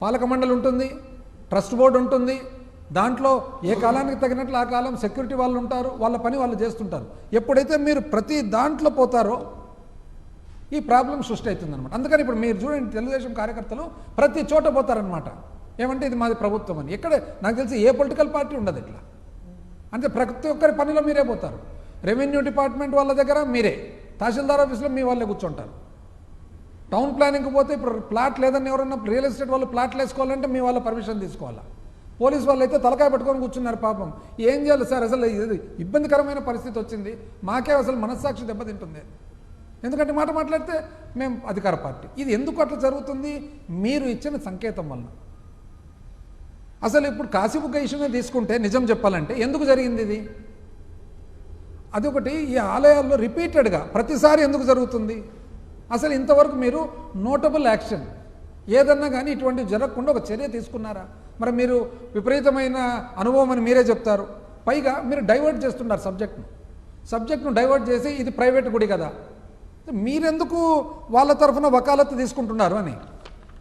పాలక మండలి ఉంటుంది, ట్రస్ట్ బోర్డు ఉంటుంది. దాంట్లో ఏ కాలానికి తగినట్లు ఆ కాలం సెక్యూరిటీ వాళ్ళు ఉంటారు, వాళ్ళ పని వాళ్ళు చేస్తుంటారు. ఎప్పుడైతే మీరు ప్రతి దాంట్లో పోతారో ఈ ప్రాబ్లం సృష్టి అవుతుందన్నమాట. అందుకని ఇప్పుడు మీరు చూడండి, తెలుగుదేశం కార్యకర్తలు ప్రతి చోట పోతారనమాట. ఏమంటే ఇది మాది ప్రభుత్వం అని. ఎక్కడ నాకు తెలిసి ఏ పొలిటికల్ పార్టీ ఉండదు ఇట్లా. అంటే ప్రతి ఒక్కరి పనిలో మీరే పోతారు. రెవెన్యూ డిపార్ట్మెంట్ వాళ్ళ దగ్గర మీరే, తహసీల్దార్ ఆఫీస్లో మీ వాళ్ళే కూర్చుంటారు. టౌన్ ప్లానింగ్కి పోతే ఇప్పుడు ప్లాట్ లేదని ఎవరన్నా రియల్ ఎస్టేట్ వాళ్ళు ప్లాట్లు వేసుకోవాలంటే మీ వాళ్ళ పర్మిషన్ తీసుకోవాలా. పోలీస్ వాళ్ళు అయితే తలకాయ పట్టుకొని కూర్చున్నారు పాపం. ఏం చేయాలి సార్, అసలు ఇబ్బందికరమైన పరిస్థితి వచ్చింది, మాకే అసలు మనస్సాక్షి దెబ్బతింటుంది. ఎందుకంటే మాట మాట్లాడితే మేము అధికార పార్టీ. ఇది ఎందుకు అట్లా జరుగుతుంది? మీరు ఇచ్చిన సంకేతం వలన. అసలు ఇప్పుడు కాశీబుగ్గ ఇష్యూనే తీసుకుంటే నిజం చెప్పాలంటే ఎందుకు జరిగింది ఇది? అదొకటి. ఈ ఆలయాల్లో రిపీటెడ్గా ప్రతిసారి ఎందుకు జరుగుతుంది? అసలు ఇంతవరకు మీరు నోటబుల్ యాక్షన్ ఏదన్నా కానీ ఇటువంటి జరగకుండా ఒక చర్య తీసుకున్నారా? మరి మీరు విపరీతమైన అనుభవం అని మీరే చెప్తారు. పైగా మీరు డైవర్ట్ చేస్తున్నారు సబ్జెక్ట్ను డైవర్ట్ చేసి ఇది ప్రైవేట్ గుడి కదా, మీరెందుకు వాళ్ళ తరఫున వకాలత్తు తీసుకుంటున్నారు అని.